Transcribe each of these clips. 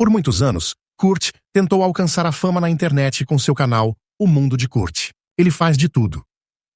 Por muitos anos, Kurt tentou alcançar a fama na internet com seu canal O Mundo de Kurt. Ele faz de tudo.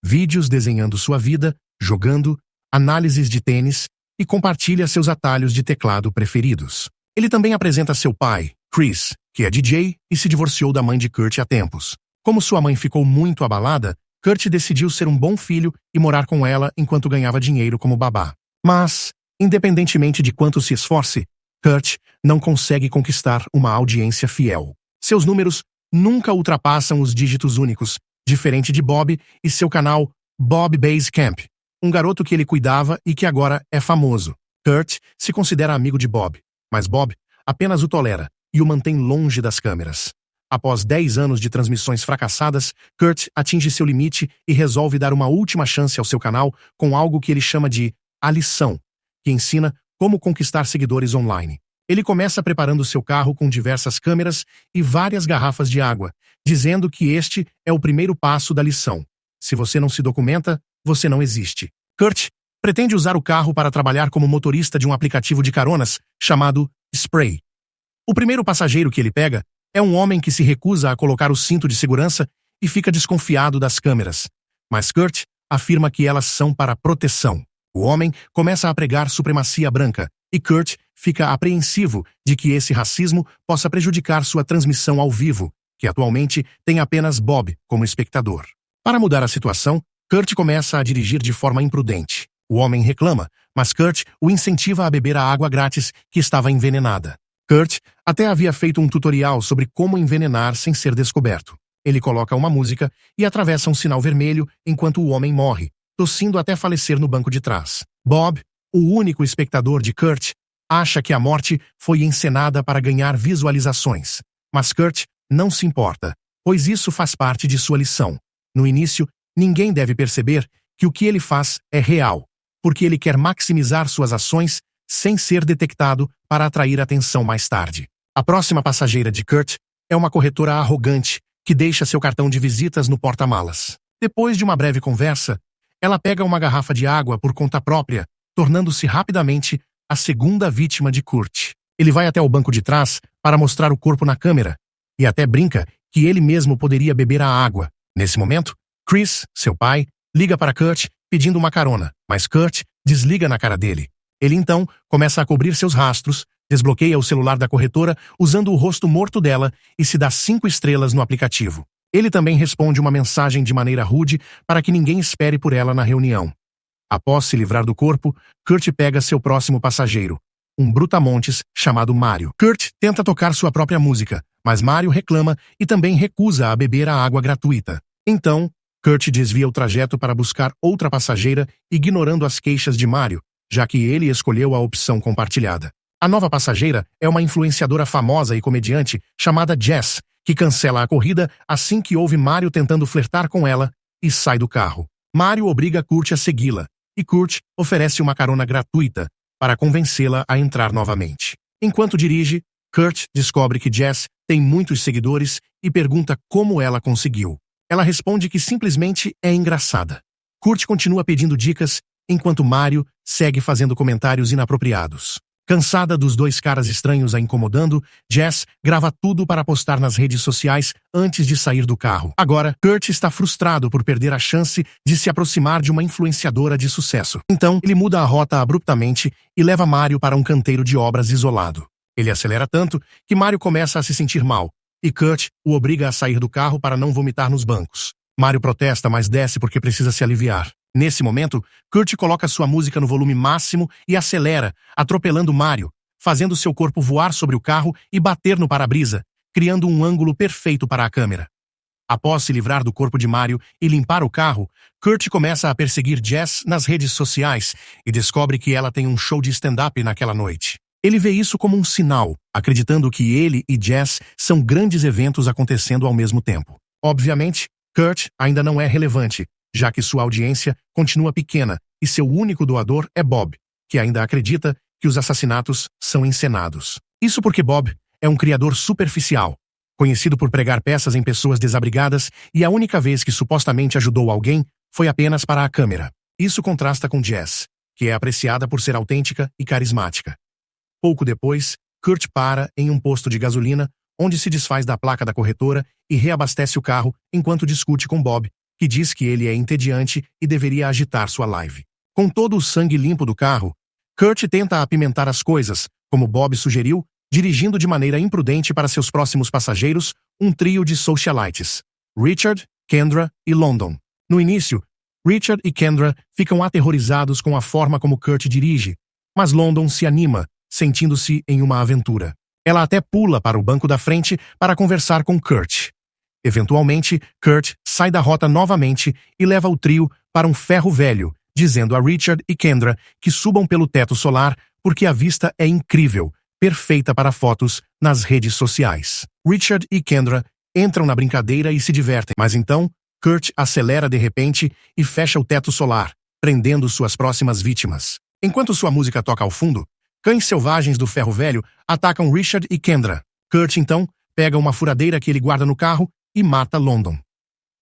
Vídeos desenhando sua vida, jogando, análises de tênis e compartilha seus atalhos de teclado preferidos. Ele também apresenta seu pai, Chris, que é DJ e se divorciou da mãe de Kurt há tempos. Como sua mãe ficou muito abalada, Kurt decidiu ser um bom filho e morar com ela enquanto ganhava dinheiro como babá. Mas, independentemente de quanto se esforce, Kurt não consegue conquistar uma audiência fiel. Seus números nunca ultrapassam os dígitos únicos, diferente de Bob e seu canal Bob Basecamp, um garoto que ele cuidava e que agora é famoso. Kurt se considera amigo de Bob, mas Bob apenas o tolera e o mantém longe das câmeras. Após 10 anos de transmissões fracassadas, Kurt atinge seu limite e resolve dar uma última chance ao seu canal com algo que ele chama de A Lição, que ensina como conquistar seguidores online. Ele começa preparando seu carro com diversas câmeras e várias garrafas de água, dizendo que este é o primeiro passo da lição. Se você não se documenta, você não existe. Kurt pretende usar o carro para trabalhar como motorista de um aplicativo de caronas chamado Spray. O primeiro passageiro que ele pega é um homem que se recusa a colocar o cinto de segurança e fica desconfiado das câmeras. Mas Kurt afirma que elas são para proteção. O homem começa a pregar supremacia branca e Kurt fica apreensivo de que esse racismo possa prejudicar sua transmissão ao vivo, que atualmente tem apenas Bob como espectador. Para mudar a situação, Kurt começa a dirigir de forma imprudente. O homem reclama, mas Kurt o incentiva a beber a água grátis que estava envenenada. Kurt até havia feito um tutorial sobre como envenenar sem ser descoberto. Ele coloca uma música e atravessa um sinal vermelho enquanto o homem morre, tossindo até falecer no banco de trás. Bob, o único espectador de Kurt, acha que a morte foi encenada para ganhar visualizações. Mas Kurt não se importa, pois isso faz parte de sua lição. No início, ninguém deve perceber que o que ele faz é real, porque ele quer maximizar suas ações sem ser detectado para atrair atenção mais tarde. A próxima passageira de Kurt é uma corretora arrogante que deixa seu cartão de visitas no porta-malas. Depois de uma breve conversa, ela pega uma garrafa de água por conta própria, tornando-se rapidamente a segunda vítima de Kurt. Ele vai até o banco de trás para mostrar o corpo na câmera e até brinca que ele mesmo poderia beber a água. Nesse momento, Chris, seu pai, liga para Kurt pedindo uma carona, mas Kurt desliga na cara dele. Ele então começa a cobrir seus rastros, desbloqueia o celular da corretora usando o rosto morto dela e se dá 5 estrelas no aplicativo. Ele também responde uma mensagem de maneira rude para que ninguém espere por ela na reunião. Após se livrar do corpo, Kurt pega seu próximo passageiro, um brutamontes chamado Mario. Kurt tenta tocar sua própria música, mas Mario reclama e também recusa a beber a água gratuita. Então, Kurt desvia o trajeto para buscar outra passageira, ignorando as queixas de Mario, já que ele escolheu a opção compartilhada. A nova passageira é uma influenciadora famosa e comediante chamada Jess, que cancela a corrida assim que ouve Mario tentando flertar com ela e sai do carro. Mario obriga Kurt a segui-la, e Kurt oferece uma carona gratuita para convencê-la a entrar novamente. Enquanto dirige, Kurt descobre que Jess tem muitos seguidores e pergunta como ela conseguiu. Ela responde que simplesmente é engraçada. Kurt continua pedindo dicas, enquanto Mario segue fazendo comentários inapropriados. Cansada dos dois caras estranhos a incomodando, Jess grava tudo para postar nas redes sociais antes de sair do carro. Agora, Kurt está frustrado por perder a chance de se aproximar de uma influenciadora de sucesso. Então, ele muda a rota abruptamente e leva Mario para um canteiro de obras isolado. Ele acelera tanto que Mario começa a se sentir mal, e Kurt o obriga a sair do carro para não vomitar nos bancos. Mario protesta, mas desce porque precisa se aliviar. Nesse momento, Kurt coloca sua música no volume máximo e acelera, atropelando Mario, fazendo seu corpo voar sobre o carro e bater no para-brisa, criando um ângulo perfeito para a câmera. Após se livrar do corpo de Mario e limpar o carro, Kurt começa a perseguir Jess nas redes sociais e descobre que ela tem um show de stand-up naquela noite. Ele vê isso como um sinal, acreditando que ele e Jess são grandes eventos acontecendo ao mesmo tempo. Obviamente, Kurt ainda não é relevante, já que sua audiência continua pequena e seu único doador é Bob, que ainda acredita que os assassinatos são encenados. Isso porque Bob é um criador superficial, conhecido por pregar peças em pessoas desabrigadas, e a única vez que supostamente ajudou alguém foi apenas para a câmera. Isso contrasta com Jess, que é apreciada por ser autêntica e carismática. Pouco depois, Kurt para em um posto de gasolina, onde se desfaz da placa da corretora e reabastece o carro enquanto discute com Bob, que diz que ele é entediante e deveria agitar sua live. Com todo o sangue limpo do carro, Kurt tenta apimentar as coisas, como Bob sugeriu, dirigindo de maneira imprudente para seus próximos passageiros um trio de socialites: Richard, Kendra e London. No início, Richard e Kendra ficam aterrorizados com a forma como Kurt dirige, mas London se anima, sentindo-se em uma aventura. Ela até pula para o banco da frente para conversar com Kurt. Eventualmente, Kurt sai da rota novamente e leva o trio para um ferro velho, dizendo a Richard e Kendra que subam pelo teto solar porque a vista é incrível, perfeita para fotos nas redes sociais. Richard e Kendra entram na brincadeira e se divertem, mas então Kurt acelera de repente e fecha o teto solar, prendendo suas próximas vítimas. Enquanto sua música toca ao fundo, cães selvagens do ferro velho atacam Richard e Kendra. Kurt, então, pega uma furadeira que ele guarda no carro e mata London.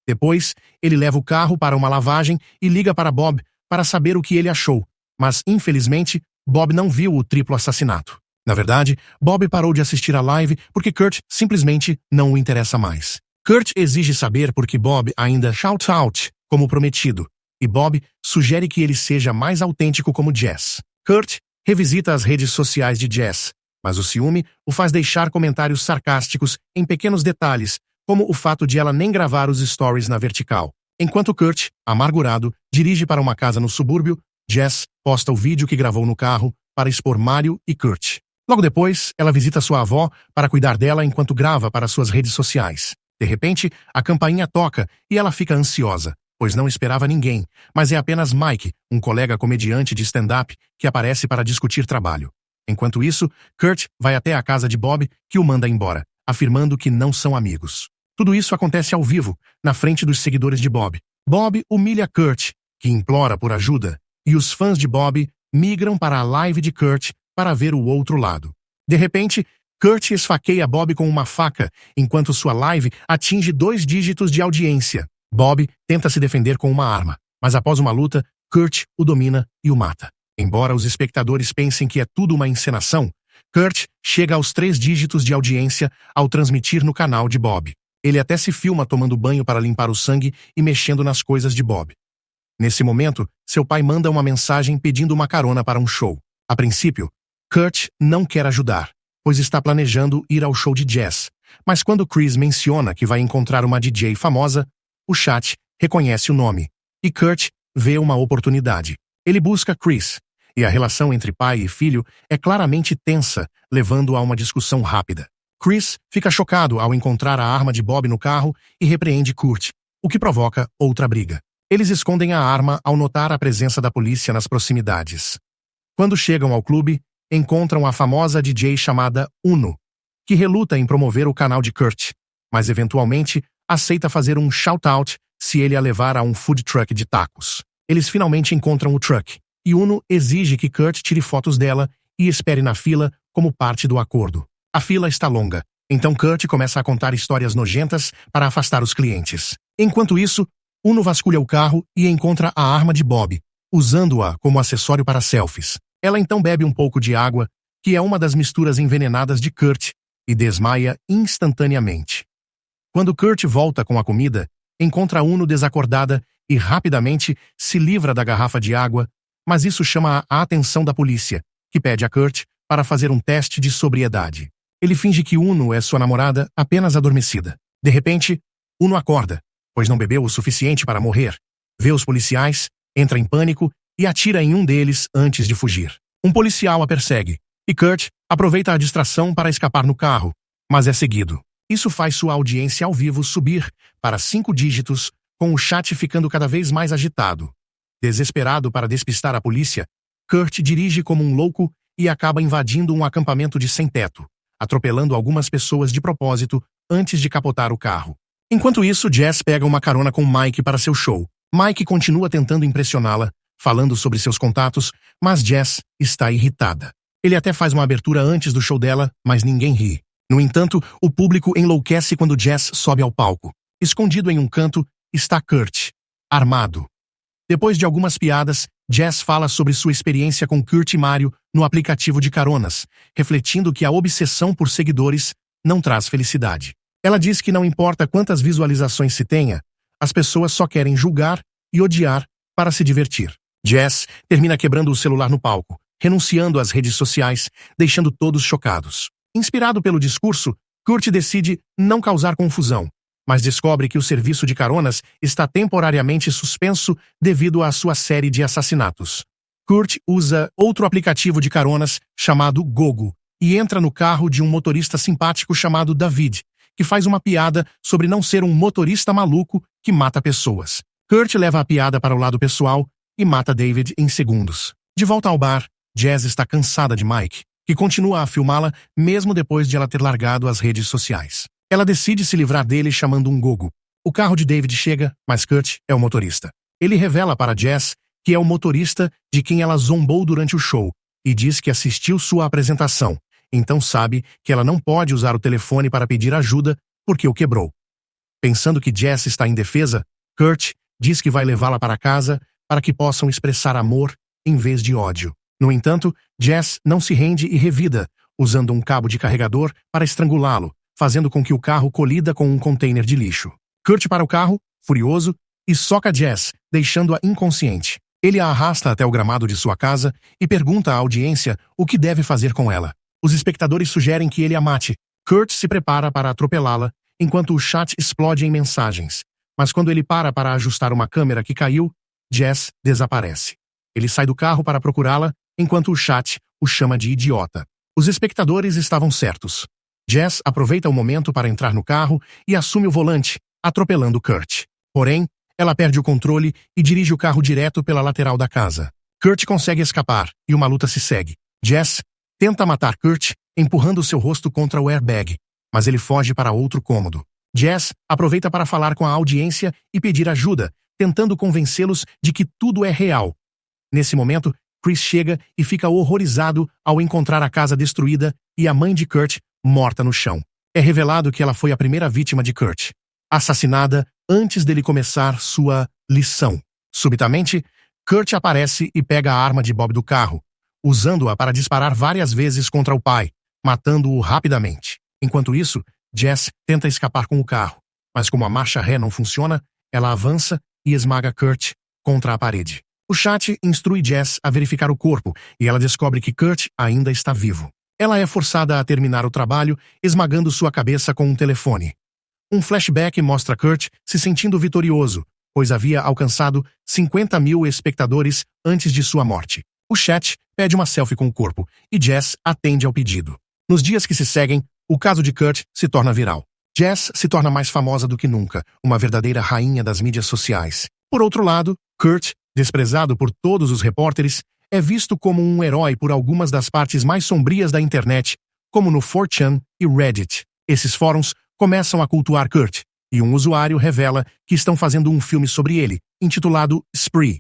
Depois, ele leva o carro para uma lavagem e liga para Bob para saber o que ele achou, mas, infelizmente, Bob não viu o triplo assassinato. Na verdade, Bob parou de assistir a live porque Kurt simplesmente não o interessa mais. Kurt exige saber por que Bob ainda shout out como prometido, e Bob sugere que ele seja mais autêntico como Jess. Kurt revisita as redes sociais de Jess, mas o ciúme o faz deixar comentários sarcásticos em pequenos detalhes, como o fato de ela nem gravar os stories na vertical. Enquanto Kurt, amargurado, dirige para uma casa no subúrbio, Jess posta o vídeo que gravou no carro para expor Mario e Kurt. Logo depois, ela visita sua avó para cuidar dela enquanto grava para suas redes sociais. De repente, a campainha toca e ela fica ansiosa, pois não esperava ninguém, mas é apenas Mike, um colega comediante de stand-up, que aparece para discutir trabalho. Enquanto isso, Kurt vai até a casa de Bob, que o manda embora, afirmando que não são amigos. Tudo isso acontece ao vivo, na frente dos seguidores de Bob. Bob humilha Kurt, que implora por ajuda, e os fãs de Bob migram para a live de Kurt para ver o outro lado. De repente, Kurt esfaqueia Bob com uma faca, enquanto sua live atinge 2 dígitos de audiência. Bob tenta se defender com uma arma, mas após uma luta, Kurt o domina e o mata. Embora os espectadores pensem que é tudo uma encenação, Kurt chega aos 3 dígitos de audiência ao transmitir no canal de Bob. Ele até se filma tomando banho para limpar o sangue e mexendo nas coisas de Bob. Nesse momento, seu pai manda uma mensagem pedindo uma carona para um show. A princípio, Kurt não quer ajudar, pois está planejando ir ao show de Jess. Mas quando Chris menciona que vai encontrar uma DJ famosa, o chat reconhece o nome, e Kurt vê uma oportunidade. Ele busca Chris, e a relação entre pai e filho é claramente tensa, levando a uma discussão rápida. Chris fica chocado ao encontrar a arma de Bob no carro e repreende Kurt, o que provoca outra briga. Eles escondem a arma ao notar a presença da polícia nas proximidades. Quando chegam ao clube, encontram a famosa DJ chamada Uno, que reluta em promover o canal de Kurt, mas eventualmente aceita fazer um shout-out se ele a levar a um food truck de tacos. Eles finalmente encontram o truck, e Uno exige que Kurt tire fotos dela e espere na fila como parte do acordo. A fila está longa, então Kurt começa a contar histórias nojentas para afastar os clientes. Enquanto isso, Uno vasculha o carro e encontra a arma de Bob, usando-a como acessório para selfies. Ela então bebe um pouco de água, que é uma das misturas envenenadas de Kurt, e desmaia instantaneamente. Quando Kurt volta com a comida, encontra Uno desacordada e rapidamente se livra da garrafa de água, mas isso chama a atenção da polícia, que pede a Kurt para fazer um teste de sobriedade. Ele finge que Uno é sua namorada apenas adormecida. De repente, Uno acorda, pois não bebeu o suficiente para morrer. Vê os policiais, entra em pânico e atira em um deles antes de fugir. Um policial a persegue, e Kurt aproveita a distração para escapar no carro, mas é seguido. Isso faz sua audiência ao vivo subir para 5 dígitos, com o chat ficando cada vez mais agitado. Desesperado para despistar a polícia, Kurt dirige como um louco e acaba invadindo um acampamento de sem-teto, atropelando algumas pessoas de propósito antes de capotar o carro. Enquanto isso, Jess pega uma carona com Mike para seu show. Mike continua tentando impressioná-la, falando sobre seus contatos, mas Jess está irritada. Ele até faz uma abertura antes do show dela, mas ninguém ri. No entanto, o público enlouquece quando Jess sobe ao palco. Escondido em um canto está Kurt, armado. Depois de algumas piadas, Jess fala sobre sua experiência com Kurt e Mario no aplicativo de caronas, refletindo que a obsessão por seguidores não traz felicidade. Ela diz que não importa quantas visualizações se tenha, as pessoas só querem julgar e odiar para se divertir. Jess termina quebrando o celular no palco, renunciando às redes sociais, deixando todos chocados. Inspirado pelo discurso, Kurt decide não causar confusão, mas descobre que o serviço de caronas está temporariamente suspenso devido à sua série de assassinatos. Kurt usa outro aplicativo de caronas chamado Gogo e entra no carro de um motorista simpático chamado David, que faz uma piada sobre não ser um motorista maluco que mata pessoas. Kurt leva a piada para o lado pessoal e mata David em segundos. De volta ao bar, Jess está cansada de Mike, que continua a filmá-la mesmo depois de ela ter largado as redes sociais. Ela decide se livrar dele chamando um Gogo. O carro de David chega, mas Kurt é o motorista. Ele revela para Jess que é o motorista de quem ela zombou durante o show e diz que assistiu sua apresentação, então sabe que ela não pode usar o telefone para pedir ajuda porque o quebrou. Pensando que Jess está indefesa, Kurt diz que vai levá-la para casa para que possam expressar amor em vez de ódio. No entanto, Jess não se rende e revida, usando um cabo de carregador para estrangulá-lo, fazendo com que o carro colida com um container de lixo. Kurt para o carro, furioso, e soca Jess, deixando-a inconsciente. Ele a arrasta até o gramado de sua casa e pergunta à audiência o que deve fazer com ela. Os espectadores sugerem que ele a mate. Kurt se prepara para atropelá-la, enquanto o chat explode em mensagens. Mas quando ele para ajustar uma câmera que caiu, Jess desaparece. Ele sai do carro para procurá-la, enquanto o chat o chama de idiota. Os espectadores estavam certos. Jess aproveita o momento para entrar no carro e assume o volante, atropelando Kurt. Porém, ela perde o controle e dirige o carro direto pela lateral da casa. Kurt consegue escapar e uma luta se segue. Jess tenta matar Kurt, empurrando seu rosto contra o airbag, mas ele foge para outro cômodo. Jess aproveita para falar com a audiência e pedir ajuda, tentando convencê-los de que tudo é real. Nesse momento, Chris chega e fica horrorizado ao encontrar a casa destruída e a mãe de Kurt morta no chão. É revelado que ela foi a primeira vítima de Kurt, assassinada antes dele começar sua lição. Subitamente, Kurt aparece e pega a arma de Bob do carro, usando-a para disparar várias vezes contra o pai, matando-o rapidamente. Enquanto isso, Jess tenta escapar com o carro, mas como a marcha ré não funciona, ela avança e esmaga Kurt contra a parede. O chat instrui Jess a verificar o corpo e ela descobre que Kurt ainda está vivo. Ela é forçada a terminar o trabalho, esmagando sua cabeça com um telefone. Um flashback mostra Kurt se sentindo vitorioso, pois havia alcançado 50 mil espectadores antes de sua morte. O chat pede uma selfie com o corpo e Jess atende ao pedido. Nos dias que se seguem, o caso de Kurt se torna viral. Jess se torna mais famosa do que nunca, uma verdadeira rainha das mídias sociais. Por outro lado, Kurt, desprezado por todos os repórteres, é visto como um herói por algumas das partes mais sombrias da internet, como no 4chan e Reddit. Esses fóruns começam a cultuar Kurt, e um usuário revela que estão fazendo um filme sobre ele, intitulado Spree.